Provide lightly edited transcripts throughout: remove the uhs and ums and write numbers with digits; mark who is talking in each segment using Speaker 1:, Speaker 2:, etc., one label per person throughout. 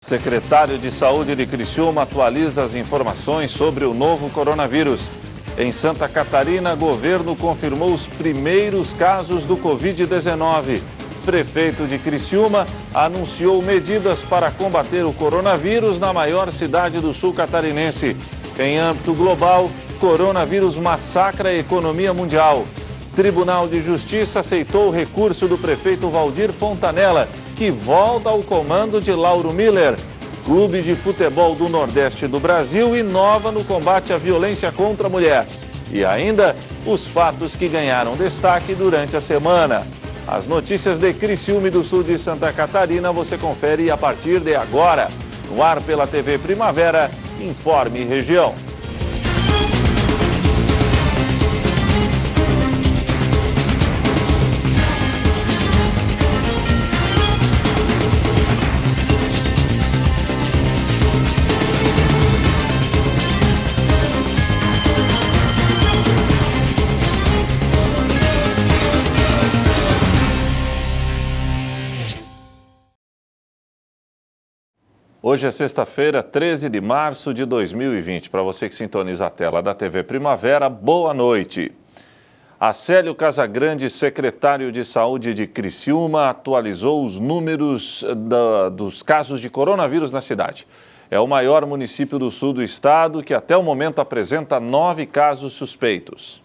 Speaker 1: Secretário de Saúde de Criciúma atualiza as informações sobre o novo coronavírus. Em Santa Catarina, governo confirmou os primeiros casos do Covid-19. Prefeito de Criciúma anunciou medidas para combater o coronavírus na maior cidade do sul catarinense. Em âmbito global, coronavírus massacra a economia mundial. Tribunal de Justiça aceitou o recurso do prefeito Valdir Fontanella, que volta ao comando de Lauro Miller. Clube de Futebol do Nordeste do Brasil inova no combate à violência contra a mulher. E ainda, os fatos que ganharam destaque durante a semana. As notícias de Criciúma e do sul de Santa Catarina você confere a partir de agora. No ar pela TV Primavera, Informe Região. Hoje é sexta-feira, 13 de março de 2020. Para você que sintoniza a tela da TV Primavera, boa noite. Acélio Casagrande, secretário de Saúde de Criciúma, atualizou os números dos casos de coronavírus na cidade. É o maior município do sul do estado que até o momento apresenta 9 casos suspeitos.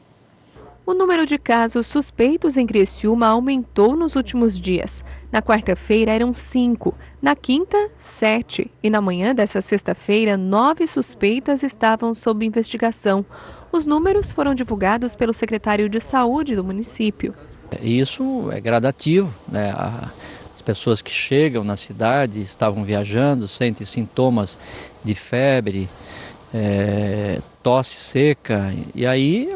Speaker 2: O número de casos suspeitos em Criciúma aumentou nos últimos dias. Na quarta-feira eram 5, na quinta, 7 e na manhã dessa sexta-feira, 9 suspeitas estavam sob investigação. Os números foram divulgados pelo secretário de Saúde do município.
Speaker 3: Isso é gradativo, né? As pessoas que chegam na cidade, estavam viajando, sentem sintomas de febre, tosse seca, e aí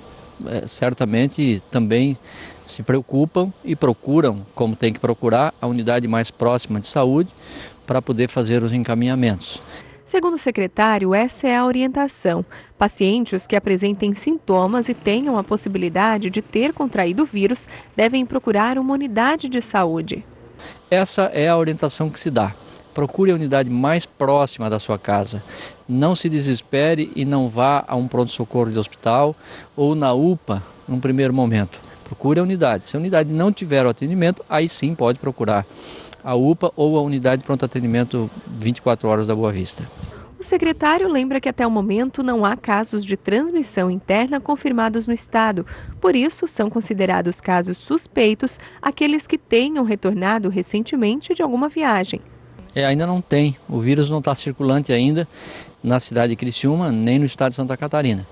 Speaker 3: certamente também se preocupam e procuram, como tem que procurar, a unidade mais próxima de saúde para poder fazer os encaminhamentos.
Speaker 2: Segundo o secretário, essa é a orientação. Pacientes que apresentem sintomas e tenham a possibilidade de ter contraído o vírus devem procurar uma unidade de saúde.
Speaker 3: Essa é a orientação que se dá. Procure a unidade mais próxima da sua casa. Não se desespere e não vá a um pronto-socorro de hospital ou na UPA num primeiro momento. Procure a unidade. Se a unidade não tiver o atendimento, aí sim pode procurar a UPA ou a unidade de pronto-atendimento 24 horas da Boa Vista.
Speaker 2: O secretário lembra que até o momento não há casos de transmissão interna confirmados no estado. Por isso, são considerados casos suspeitos aqueles que tenham retornado recentemente de alguma viagem.
Speaker 3: Ainda não tem, o vírus não está circulante ainda na cidade de Criciúma, nem no estado de Santa Catarina.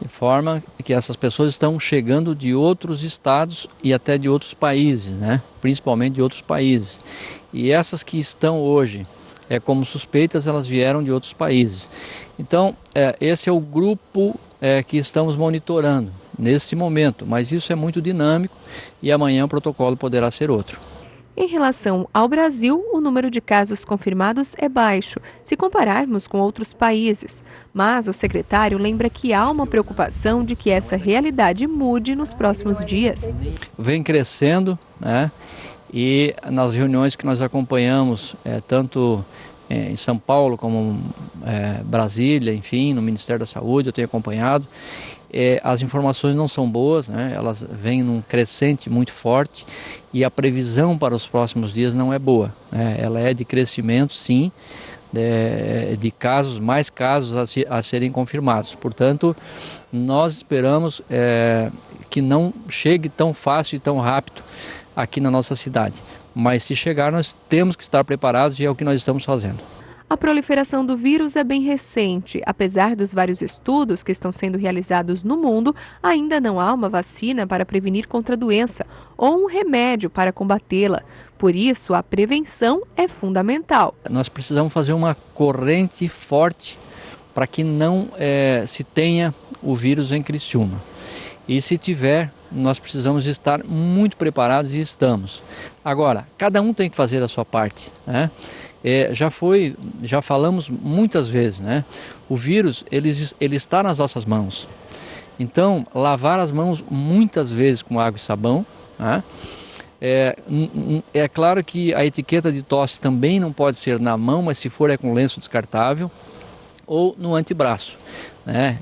Speaker 3: De forma que essas pessoas estão chegando de outros estados e até de outros países, né? Principalmente de outros países. E essas que estão hoje como suspeitas, elas vieram de outros países. Então, esse é o grupo que estamos monitorando nesse momento, mas isso é muito dinâmico e amanhã o protocolo poderá ser outro.
Speaker 2: Em relação ao Brasil, o número de casos confirmados é baixo, se compararmos com outros países. Mas o secretário lembra que há uma preocupação de que essa realidade mude nos próximos dias.
Speaker 3: Vem crescendo, né? E nas reuniões que nós acompanhamos, tanto em São Paulo como Brasília, enfim, no Ministério da Saúde, eu tenho acompanhado, as informações não são boas, né? Elas vêm num crescente muito forte e a previsão para os próximos dias não é boa, né? Ela é de crescimento, sim, de casos, mais casos a serem confirmados. Portanto, nós esperamos que não chegue tão fácil e tão rápido aqui na nossa cidade. Mas se chegar, nós temos que estar preparados e é o que nós estamos fazendo.
Speaker 2: A proliferação do vírus é bem recente. Apesar dos vários estudos que estão sendo realizados no mundo, ainda não há uma vacina para prevenir contra a doença ou um remédio para combatê-la. Por isso, a prevenção é fundamental.
Speaker 3: Nós precisamos fazer uma corrente forte para que não se tenha o vírus em Criciúma. E se tiver, nós precisamos estar muito preparados e estamos. Agora, cada um tem que fazer a sua parte, né? Já falamos muitas vezes, né? O vírus, ele está nas nossas mãos. Então, lavar as mãos muitas vezes com água e sabão, né? É claro que a etiqueta de tosse também não pode ser na mão, mas se for é com lenço descartável ou no antebraço, né?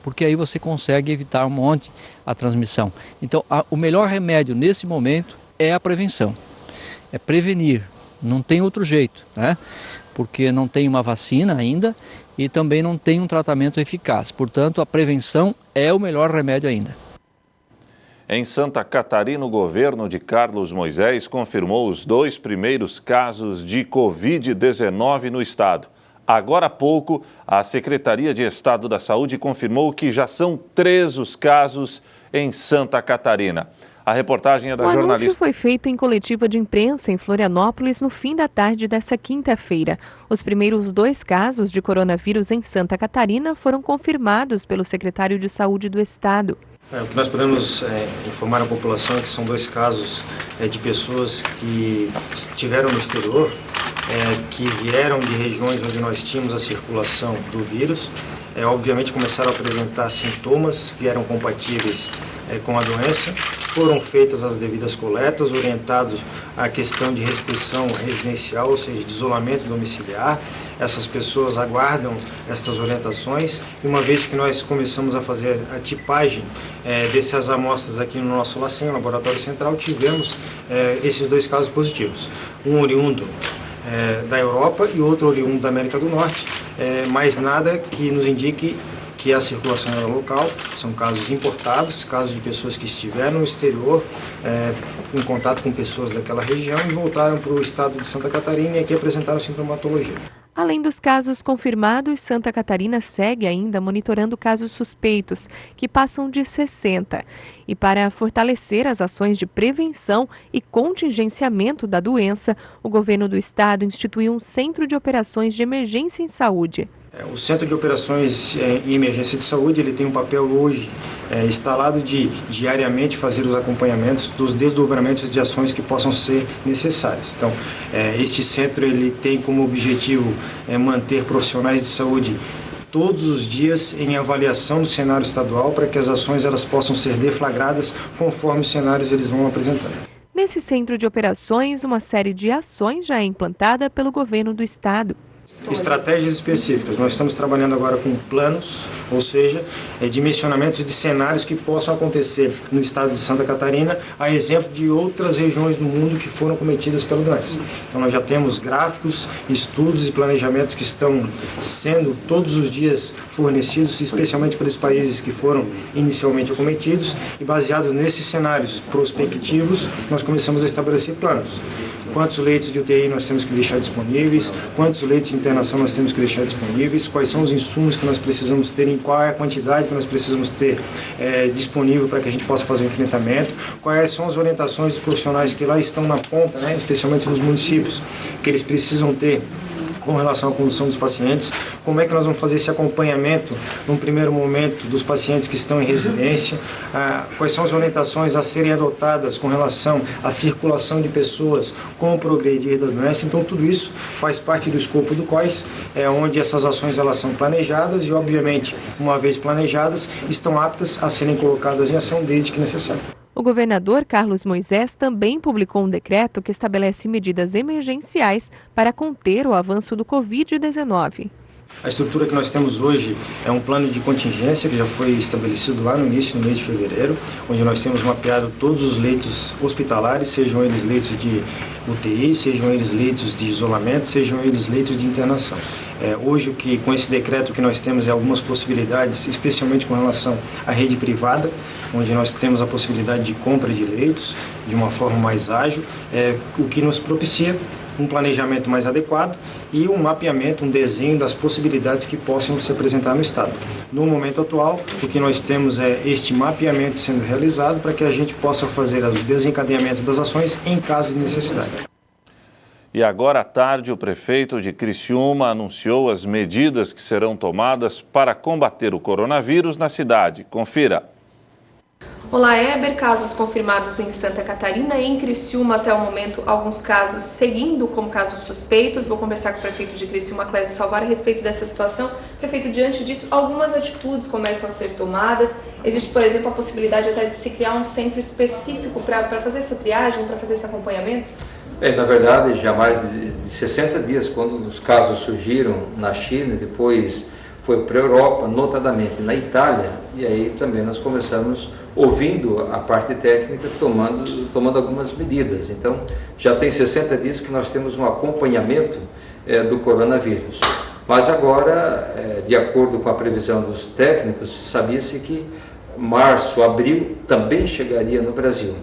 Speaker 3: Porque aí você consegue evitar um monte a transmissão. Então, o melhor remédio nesse momento é a prevenção, é prevenir, não tem outro jeito, né? Porque não tem uma vacina ainda e também não tem um tratamento eficaz. Portanto, a prevenção é o melhor remédio ainda.
Speaker 1: Em Santa Catarina, o governo de Carlos Moisés confirmou os 2 primeiros casos de Covid-19 no estado. Agora há pouco, a Secretaria de Estado da Saúde confirmou que já são 3 os casos em Santa Catarina. A reportagem é da jornalista.
Speaker 2: O anúncio foi feito em coletiva de imprensa em Florianópolis no fim da tarde desta quinta-feira. Os primeiros 2 casos de coronavírus em Santa Catarina foram confirmados pelo secretário de Saúde do estado.
Speaker 4: O que nós podemos informar a população é que são 2 casos de pessoas que estiveram no exterior, que vieram de regiões onde nós tínhamos a circulação do vírus. Obviamente começaram a apresentar sintomas que eram compatíveis com a doença. Foram feitas as devidas coletas, orientados à questão de restrição residencial, ou seja, de isolamento domiciliar. Essas pessoas aguardam essas orientações e uma vez que nós começamos a fazer a tipagem dessas amostras aqui no nosso LACEN, Laboratório Central, tivemos esses 2 casos positivos. Um oriundo da Europa e outro oriundo da América do Norte, mas nada que nos indique que a circulação era local. São casos importados, casos de pessoas que estiveram no exterior, em contato com pessoas daquela região e voltaram para o estado de Santa Catarina e aqui apresentaram sintomatologia.
Speaker 2: Além dos casos confirmados, Santa Catarina segue ainda monitorando casos suspeitos, que passam de 60. E para fortalecer as ações de prevenção e contingenciamento da doença, o governo do estado instituiu um centro de operações de emergência em saúde.
Speaker 4: O Centro de Operações em Emergência de Saúde ele tem um papel hoje instalado de diariamente fazer os acompanhamentos dos desdobramentos de ações que possam ser necessárias. Então, este centro ele tem como objetivo manter profissionais de saúde todos os dias em avaliação do cenário estadual para que as ações elas possam ser deflagradas conforme os cenários eles vão apresentando.
Speaker 2: Nesse centro de operações, uma série de ações já é implantada pelo governo do estado.
Speaker 4: Estratégias específicas. Nós estamos trabalhando agora com planos, ou seja, dimensionamentos de cenários que possam acontecer no estado de Santa Catarina, a exemplo de outras regiões do mundo que foram cometidas pela doença. Então nós já temos gráficos, estudos e planejamentos que estão sendo todos os dias fornecidos, especialmente para os países que foram inicialmente acometidos, e baseados nesses cenários prospectivos, nós começamos a estabelecer planos. Quantos leitos de UTI nós temos que deixar disponíveis, quantos leitos de internação nós temos que deixar disponíveis, quais são os insumos que nós precisamos ter, em qual é a quantidade que nós precisamos ter disponível para que a gente possa fazer o enfrentamento, quais são as orientações dos profissionais que lá estão na ponta, especialmente nos municípios, que eles precisam ter com relação à condução dos pacientes, como é que nós vamos fazer esse acompanhamento num primeiro momento dos pacientes que estão em residência, quais são as orientações a serem adotadas com relação à circulação de pessoas com o progredir da doença. Então tudo isso faz parte do escopo do COIS, onde essas ações elas são planejadas e obviamente, uma vez planejadas, estão aptas a serem colocadas em ação desde que necessário.
Speaker 2: O governador Carlos Moisés também publicou um decreto que estabelece medidas emergenciais para conter o avanço do Covid-19.
Speaker 4: A estrutura que nós temos hoje é um plano de contingência que já foi estabelecido lá no início, no mês de fevereiro, onde nós temos mapeado todos os leitos hospitalares, sejam eles leitos de UTI, sejam eles leitos de isolamento, sejam eles leitos de internação. Hoje, com esse decreto que nós temos algumas possibilidades, especialmente com relação à rede privada, onde nós temos a possibilidade de compra de leitos de uma forma mais ágil, o que nos propicia um planejamento mais adequado e um mapeamento, um desenho das possibilidades que possam se apresentar no estado. No momento atual, o que nós temos é este mapeamento sendo realizado para que a gente possa fazer o desencadeamento das ações em caso de necessidade.
Speaker 1: E agora à tarde, o prefeito de Criciúma anunciou as medidas que serão tomadas para combater o coronavírus na cidade. Confira.
Speaker 2: Olá, Heber. Casos confirmados em Santa Catarina e em Criciúma até o momento, alguns casos seguindo como casos suspeitos. Vou conversar com o prefeito de Criciúma, Clésio Salvar, a respeito dessa situação. Prefeito, diante disso, algumas atitudes começam a ser tomadas. Existe, por exemplo, a possibilidade até de se criar um centro específico para fazer essa triagem, para fazer esse acompanhamento?
Speaker 3: Na verdade, já há mais de 60 dias, quando os casos surgiram na China, depois foi para a Europa, notadamente na Itália, e aí também nós começamos ouvindo a parte técnica, tomando algumas medidas. Então, já tem 60 dias que nós temos um acompanhamento do coronavírus. Mas agora, de acordo com a previsão dos técnicos, sabia-se que março, abril também chegaria no Brasil.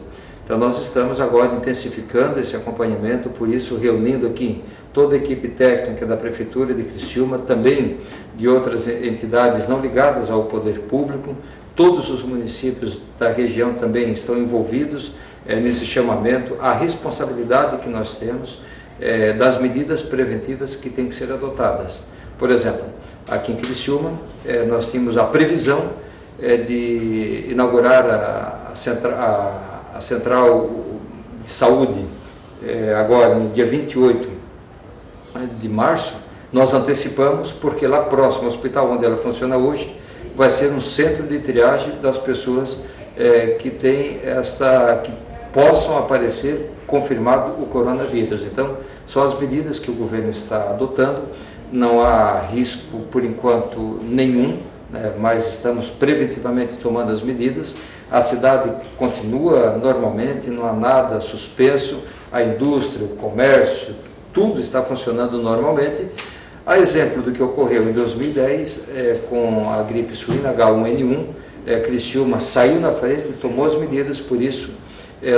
Speaker 3: Então nós estamos agora intensificando esse acompanhamento, por isso reunindo aqui toda a equipe técnica da Prefeitura de Criciúma, também de outras entidades não ligadas ao poder público. Todos os municípios da região também estão envolvidos nesse chamamento, a responsabilidade que nós temos das medidas preventivas que têm que ser adotadas. Por exemplo, aqui em Criciúma, nós tínhamos a previsão de inaugurar a Central de Saúde agora no dia 28 de março. Nós antecipamos porque lá próximo ao hospital onde ela funciona hoje vai ser um centro de triagem das pessoas que possam aparecer confirmado o coronavírus. Então, são as medidas que o governo está adotando. Não há risco por enquanto nenhum, mas estamos preventivamente tomando as medidas. A cidade continua normalmente, não há nada suspenso, a indústria, o comércio, tudo está funcionando normalmente. A exemplo do que ocorreu em 2010 com a gripe suína H1N1, Criciúma saiu na frente e tomou as medidas, por isso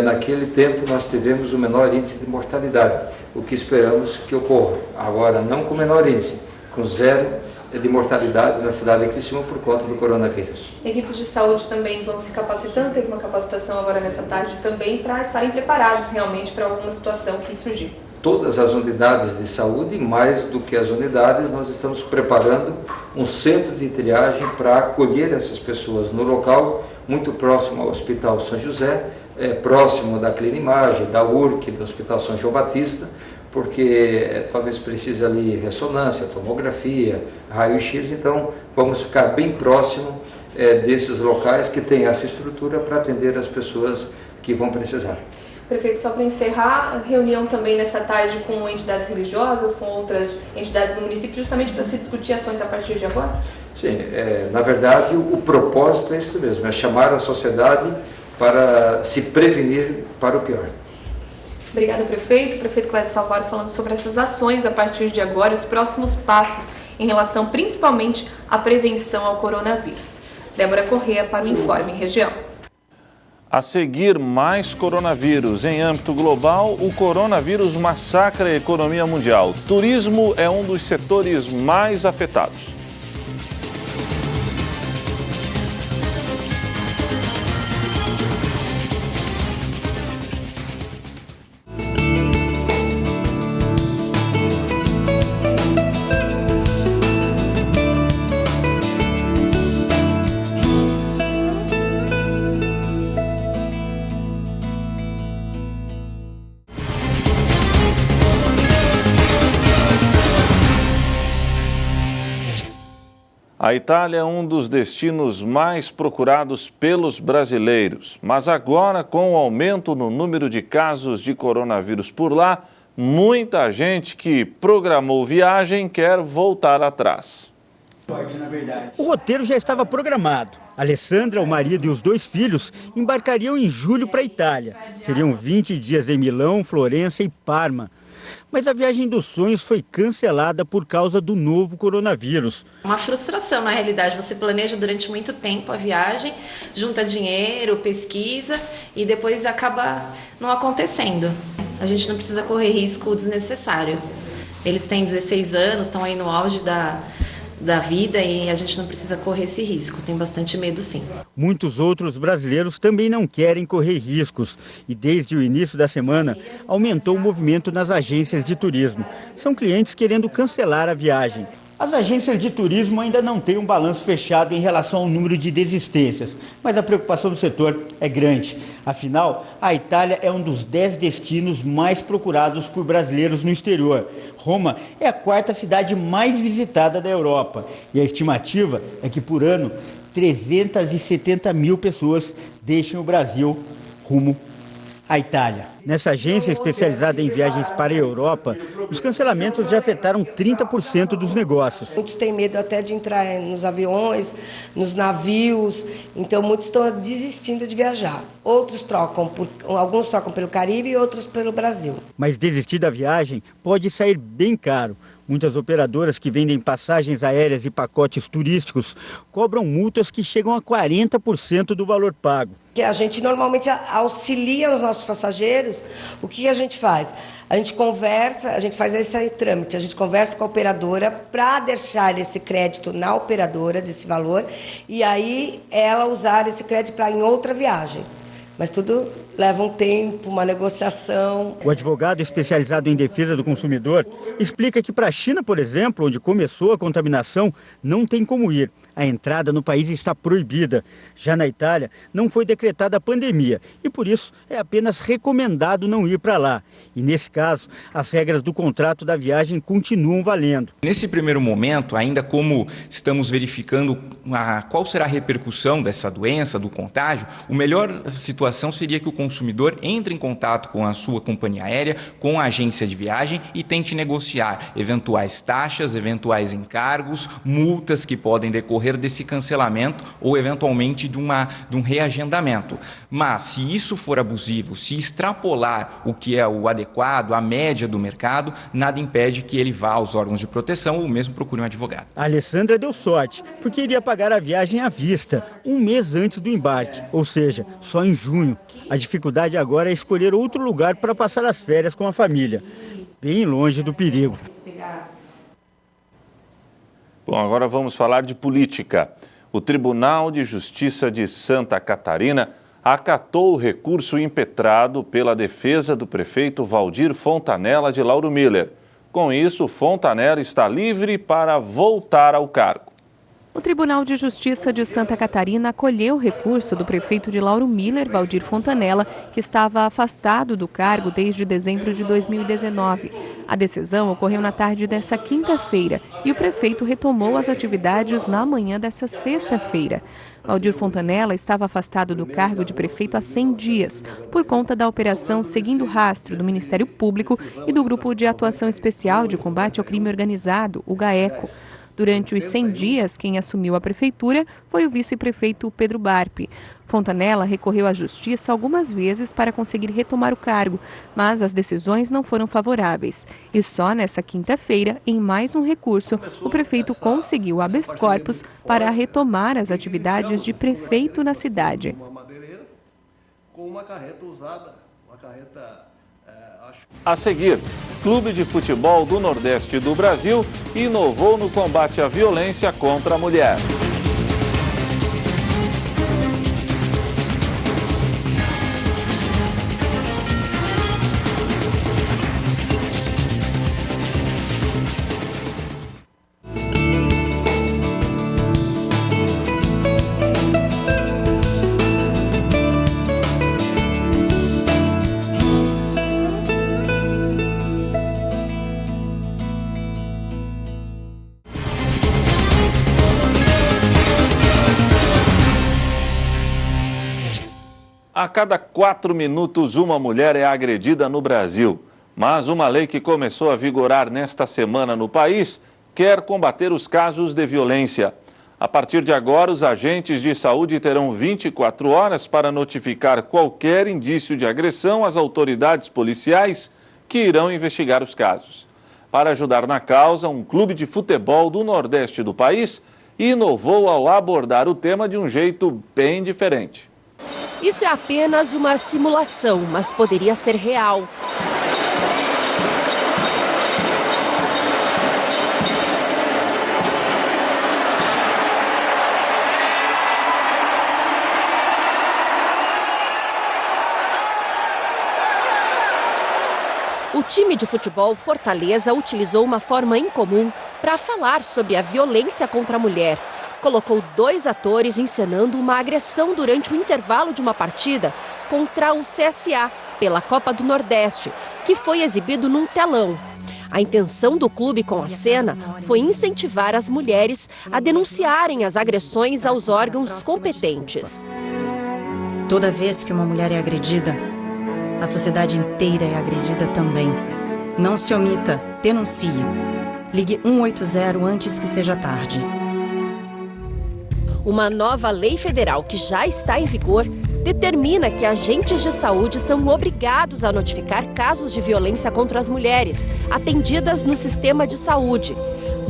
Speaker 3: naquele tempo nós tivemos o menor índice de mortalidade, o que esperamos que ocorra. Agora não com menor índice, com zero de mortalidade na cidade de Criciúma por conta do coronavírus.
Speaker 2: Equipes de saúde também vão se capacitando, teve uma capacitação agora nessa tarde também para estarem preparados realmente para alguma situação que surgir.
Speaker 3: Todas as unidades de saúde, mais do que as unidades, nós estamos preparando um centro de triagem para acolher essas pessoas no local, muito próximo ao Hospital São José, próximo da Clinimagem, da URC, do Hospital São João Batista, porque talvez precise ali ressonância, tomografia, raio-x, então vamos ficar bem próximo desses locais que têm essa estrutura para atender as pessoas que vão precisar.
Speaker 2: Prefeito, só para encerrar, reunião também nessa tarde com entidades religiosas, com outras entidades do município, justamente para se discutir ações a partir de agora?
Speaker 3: Sim, na verdade o propósito é isso mesmo, é chamar a sociedade para se prevenir para o pior.
Speaker 2: Obrigada, prefeito. O prefeito Clésio Salvar falando sobre essas ações a partir de agora, os próximos passos em relação principalmente à prevenção ao coronavírus. Débora Corrêa para o Informe Região.
Speaker 1: A seguir, mais coronavírus. Em âmbito global, o coronavírus massacra a economia mundial. Turismo é um dos setores mais afetados. A Itália é um dos destinos mais procurados pelos brasileiros, mas agora, com o aumento no número de casos de coronavírus por lá, muita gente que programou viagem quer voltar atrás.
Speaker 5: O roteiro já estava programado. Alessandra, o marido e os 2 filhos embarcariam em julho para a Itália. Seriam 20 dias em Milão, Florença e Parma. Mas a viagem dos sonhos foi cancelada por causa do novo coronavírus.
Speaker 6: Uma frustração, na realidade. Você planeja durante muito tempo a viagem, junta dinheiro, pesquisa e depois acaba não acontecendo. A gente não precisa correr risco desnecessário. Eles têm 16 anos, estão aí no auge da vida e a gente não precisa correr esse risco. Tem bastante medo, sim.
Speaker 5: Muitos outros brasileiros também não querem correr riscos e desde o início da semana aumentou o movimento nas agências de turismo. São clientes querendo cancelar a viagem. As agências de turismo ainda não têm um balanço fechado em relação ao número de desistências, mas a preocupação do setor é grande. Afinal, a Itália é um dos 10 destinos mais procurados por brasileiros no exterior. Roma é a 4ª cidade mais visitada da Europa e a estimativa é que por ano 370 mil pessoas deixem o Brasil rumo à Itália. Nessa agência especializada em viagens para a Europa, os cancelamentos já afetaram 30% dos negócios.
Speaker 7: Muitos têm medo até de entrar nos aviões, nos navios, então muitos estão desistindo de viajar. Alguns trocam pelo Caribe e outros pelo Brasil.
Speaker 5: Mas desistir da viagem pode sair bem caro. Muitas operadoras que vendem passagens aéreas e pacotes turísticos cobram multas que chegam a 40% do valor pago.
Speaker 7: A gente normalmente auxilia os nossos passageiros. O que a gente faz? A gente conversa, a gente faz esse trâmite, a gente conversa com a operadora para deixar esse crédito na operadora desse valor e aí ela usar esse crédito para em outra viagem. Mas tudo leva um tempo, uma negociação.
Speaker 5: O advogado especializado em defesa do consumidor explica que para a China, por exemplo, onde começou a contaminação, não tem como ir. A entrada no país está proibida. Já na Itália, não foi decretada a pandemia e, por isso, é apenas recomendado não ir para lá. E, nesse caso, as regras do contrato da viagem continuam valendo.
Speaker 8: Nesse primeiro momento, ainda como estamos verificando qual será a repercussão dessa doença, do contágio, a melhor situação seria que o consumidor entre em contato com a sua companhia aérea, com a agência de viagem e tente negociar eventuais taxas, eventuais encargos, multas que podem decorrer desse cancelamento ou eventualmente de um reagendamento. Mas se isso for abusivo, se extrapolar o que é o adequado, a média do mercado, nada impede que ele vá aos órgãos de proteção ou mesmo procure um advogado.
Speaker 5: A Alessandra deu sorte, porque iria pagar a viagem à vista, um mês antes do embarque, ou seja, só em junho. A dificuldade agora é escolher outro lugar para passar as férias com a família, bem longe do perigo.
Speaker 1: Bom, agora vamos falar de política. O Tribunal de Justiça de Santa Catarina acatou o recurso impetrado pela defesa do prefeito Valdir Fontanella de Lauro Miller. Com isso, Fontanella está livre para voltar ao cargo.
Speaker 2: O Tribunal de Justiça de Santa Catarina acolheu o recurso do prefeito de Lauro Miller, Valdir Fontanella, que estava afastado do cargo desde dezembro de 2019. A decisão ocorreu na tarde dessa quinta-feira e o prefeito retomou as atividades na manhã dessa sexta-feira. Valdir Fontanella estava afastado do cargo de prefeito há 100 dias, por conta da operação Seguindo o Rastro do Ministério Público e do Grupo de Atuação Especial de Combate ao Crime Organizado, o GAECO. Durante os 100 dias, quem assumiu a prefeitura foi o vice-prefeito Pedro Barpe. Fontanella recorreu à justiça algumas vezes para conseguir retomar o cargo, mas as decisões não foram favoráveis. E só nessa quinta-feira, em mais um recurso, o prefeito conseguiu habeas corpus para retomar as atividades de prefeito na cidade.
Speaker 9: Com uma carreta usada, uma carreta...
Speaker 1: A seguir, Clube de Futebol do Nordeste do Brasil inovou no combate à violência contra a mulher. A cada 4 minutos, uma mulher é agredida no Brasil. Mas uma lei que começou a vigorar nesta semana no país quer combater os casos de violência. A partir de agora, os agentes de saúde terão 24 horas para notificar qualquer indício de agressão às autoridades policiais que irão investigar os casos. Para ajudar na causa, um clube de futebol do Nordeste do país inovou ao abordar o tema de um jeito bem diferente.
Speaker 10: Isso é apenas uma simulação, mas poderia ser real. O time de futebol Fortaleza utilizou uma forma incomum para falar sobre a violência contra a mulher. Colocou 2 atores encenando uma agressão durante o intervalo de uma partida contra o CSA pela Copa do Nordeste, que foi exibido num telão. A intenção do clube com a cena foi incentivar as mulheres a denunciarem as agressões aos órgãos competentes.
Speaker 11: Toda vez que uma mulher é agredida, a sociedade inteira é agredida também. Não se omita, denuncie. Ligue 180 antes que seja tarde.
Speaker 10: Uma nova lei federal que já está em vigor determina que agentes de saúde são obrigados a notificar casos de violência contra as mulheres atendidas no sistema de saúde,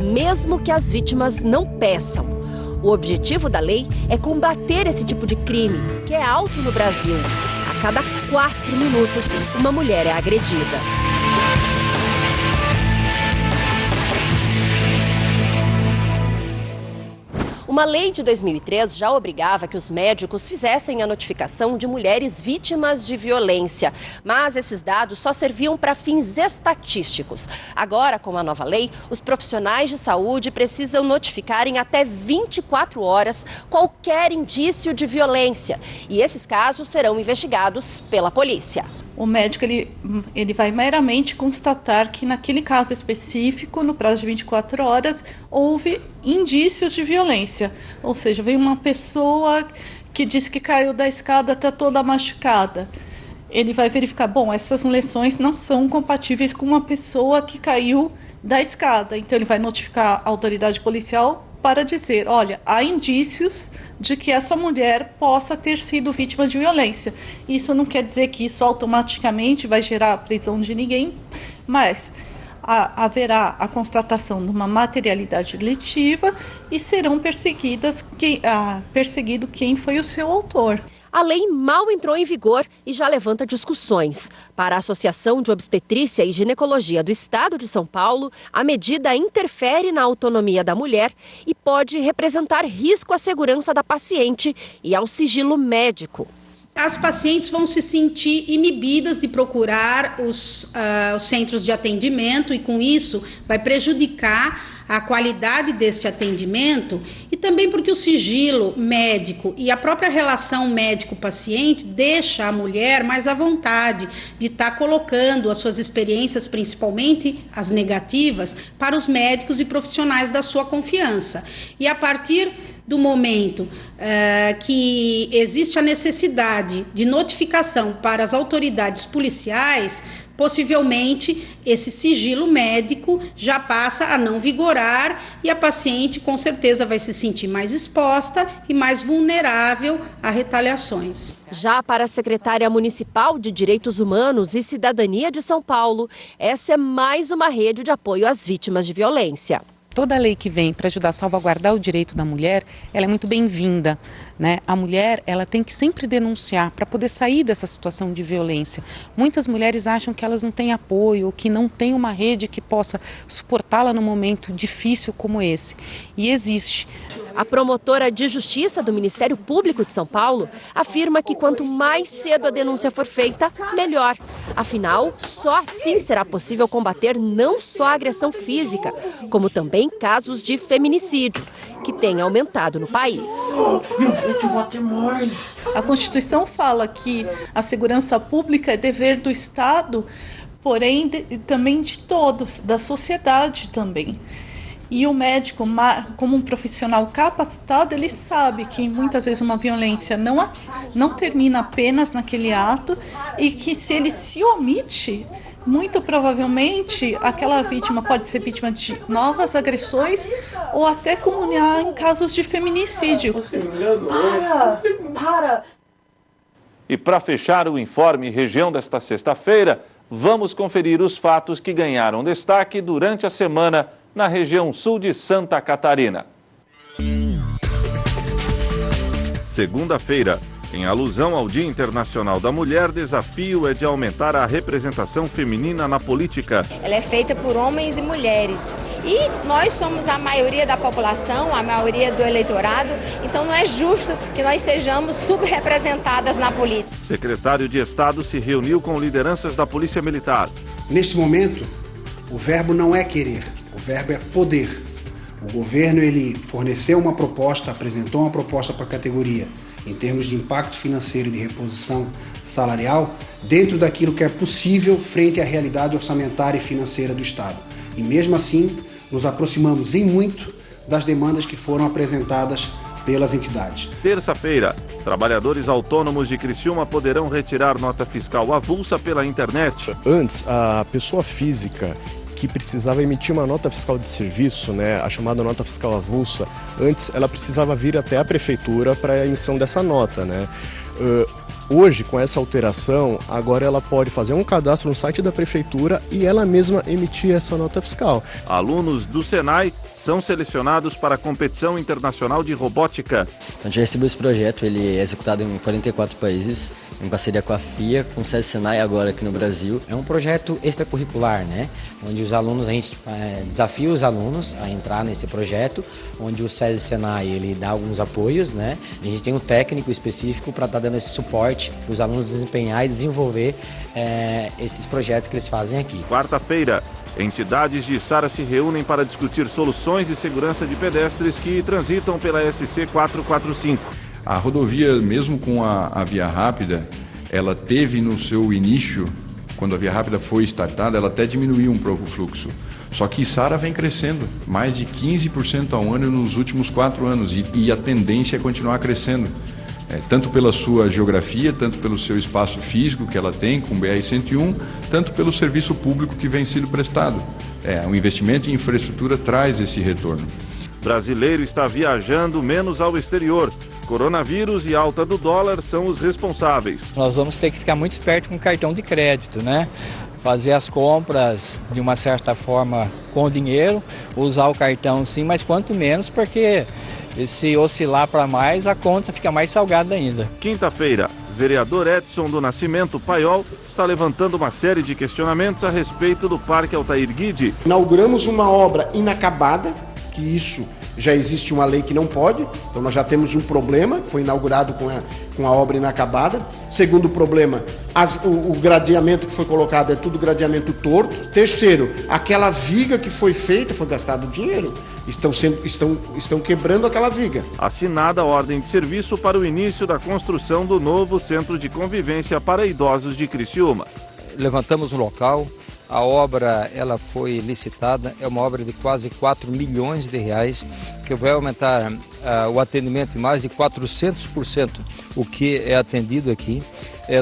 Speaker 10: mesmo que as vítimas não peçam. O objetivo da lei é combater esse tipo de crime, que é alto no Brasil. A cada 4 minutos, uma mulher é agredida. Uma lei de 2003 já obrigava que os médicos fizessem a notificação de mulheres vítimas de violência, mas esses dados só serviam para fins estatísticos. Agora, com a nova lei, os profissionais de saúde precisam notificar em até 24 horas qualquer indício de violência, e esses casos serão investigados pela polícia.
Speaker 12: O médico ele vai meramente constatar que naquele caso específico, no prazo de 24 horas, houve indícios de violência. Ou seja, veio uma pessoa que disse que caiu da escada, está toda machucada. Ele vai verificar, bom, essas lesões não são compatíveis com uma pessoa que caiu da escada. Então ele vai notificar a autoridade policial para dizer, olha, há indícios de que essa mulher possa ter sido vítima de violência. Isso não quer dizer que isso automaticamente vai gerar a prisão de ninguém, mas haverá a constatação de uma materialidade delitiva e serão perseguido quem foi o seu autor.
Speaker 10: A lei mal entrou em vigor e já levanta discussões. Para a Associação de Obstetrícia e Ginecologia do Estado de São Paulo, a medida interfere na autonomia da mulher e pode representar risco à segurança da paciente e ao sigilo médico.
Speaker 13: As pacientes vão se sentir inibidas de procurar os centros de atendimento e, com isso, vai prejudicar a qualidade desse atendimento e também porque o sigilo médico e a própria relação médico-paciente deixa a mulher mais à vontade de estar colocando as suas experiências, principalmente as negativas, para os médicos e profissionais da sua confiança. E a partir do momento que existe a necessidade de notificação para as autoridades policiais, possivelmente esse sigilo médico já passa a não vigorar e a paciente com certeza vai se sentir mais exposta e mais vulnerável a retaliações.
Speaker 10: Já para a secretária municipal de Direitos Humanos e Cidadania de São Paulo, essa é mais uma rede de apoio às vítimas de violência.
Speaker 14: Toda lei que vem para ajudar a salvaguardar o direito da mulher, ela é muito bem-vinda, né? A mulher, ela tem que sempre denunciar para poder sair dessa situação de violência. Muitas mulheres acham que elas não têm apoio, ou que não tem uma rede que possa suportá-la num momento difícil como esse. E existe.
Speaker 10: A promotora de Justiça do Ministério Público de São Paulo afirma que quanto mais cedo a denúncia for feita, melhor. Afinal, só assim será possível combater não só a agressão física, como também casos de feminicídio, que têm aumentado no país.
Speaker 12: A Constituição fala que a segurança pública é dever do Estado, porém também de todos, da sociedade também. E o médico, como um profissional capacitado, ele sabe que muitas vezes uma violência não termina apenas naquele ato e que se ele se omite, muito provavelmente aquela vítima pode ser vítima de novas agressões ou até culminar em casos de feminicídio.
Speaker 1: Para! E para fechar o informe região desta sexta-feira, vamos conferir os fatos que ganharam destaque durante a semana na região sul de Santa Catarina. Segunda-feira, em alusão ao Dia Internacional da Mulher, desafio é de aumentar a representação feminina na política.
Speaker 15: Ela é feita por homens e mulheres. E nós somos a maioria da população, a maioria do eleitorado, então não é justo que nós sejamos subrepresentadas na política.
Speaker 1: Secretário de Estado se reuniu com lideranças da Polícia Militar.
Speaker 16: Neste momento, o verbo não é querer, o verbo é poder. O governo ele forneceu uma proposta, apresentou uma proposta para a categoria em termos de impacto financeiro e de reposição salarial, dentro daquilo que é possível frente à realidade orçamentária e financeira do Estado. E mesmo assim, nos aproximamos em muito das demandas que foram apresentadas pelas entidades.
Speaker 1: Terça-feira, trabalhadores autônomos de Criciúma poderão retirar nota fiscal avulsa pela internet.
Speaker 17: Antes, a pessoa física que precisava emitir uma nota fiscal de serviço, a chamada nota fiscal avulsa, antes ela precisava vir até a prefeitura para a emissão dessa nota, Hoje, com essa alteração, agora ela pode fazer um cadastro no site da prefeitura e ela mesma emitir essa nota fiscal.
Speaker 1: Alunos do Senai são selecionados para a competição internacional de robótica.
Speaker 18: A gente recebeu esse projeto, ele é executado em 44 países, em parceria com a FIA, com o SESI Senai agora aqui no Brasil.
Speaker 19: É um projeto extracurricular, onde os alunos, a gente desafia os alunos a entrar nesse projeto, onde o SESI Senai ele dá alguns apoios, A gente tem um técnico específico para estar dando esse suporte para os alunos desempenhar e desenvolver esses projetos que eles fazem aqui.
Speaker 1: Quarta-feira, entidades de Içara se reúnem para discutir soluções de segurança de pedestres que transitam pela SC 445.
Speaker 20: A rodovia, mesmo com a Via Rápida, ela teve no seu início, quando a Via Rápida foi startada, ela até diminuiu um pouco o fluxo. Só que Içara vem crescendo, mais de 15% ao ano nos últimos 4 anos, e a tendência é continuar crescendo. Tanto pela sua geografia, tanto pelo seu espaço físico que ela tem com o BR-101, tanto pelo serviço público que vem sendo prestado. O investimento em infraestrutura traz esse retorno.
Speaker 1: Brasileiro está viajando menos ao exterior. Coronavírus e alta do dólar são os responsáveis.
Speaker 3: Nós vamos ter que ficar muito esperto com o cartão de crédito, Fazer as compras de uma certa forma com o dinheiro, usar o cartão sim, mas quanto menos, porque se oscilar para mais, a conta fica mais salgada ainda.
Speaker 1: Quinta-feira, vereador Edson do Nascimento Paiol está levantando uma série de questionamentos a respeito do Parque Altair Guide.
Speaker 16: Inauguramos uma obra inacabada, que isso já existe uma lei que não pode, então nós já temos um problema, foi inaugurado com a obra inacabada. Segundo problema, o gradeamento que foi colocado é tudo gradeamento torto. Terceiro, aquela viga que foi feita, foi gastado dinheiro, estão quebrando aquela viga.
Speaker 1: Assinada a ordem de serviço para o início da construção do novo centro de convivência para idosos de Criciúma.
Speaker 3: Levantamos o local. A obra ela foi licitada, é uma obra de quase 4 milhões de reais, que vai aumentar o atendimento em mais de 400%, o que é atendido aqui.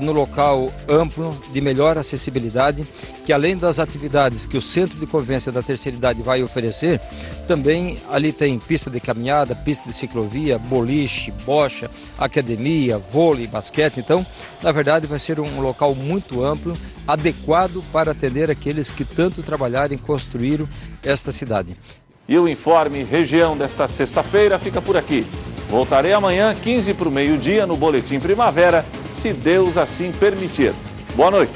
Speaker 3: No local amplo, de melhor acessibilidade, que além das atividades que o Centro de Convivência da Terceira Idade vai oferecer, também ali tem pista de caminhada, pista de ciclovia, boliche, bocha, academia, vôlei, basquete. Então, na verdade, vai ser um local muito amplo, adequado para atender aqueles que tanto trabalharam e construíram esta cidade.
Speaker 1: E o Informe Região desta sexta-feira fica por aqui. Voltarei amanhã, 15 para o meio-dia, no Boletim Primavera, se Deus assim permitir. Boa noite.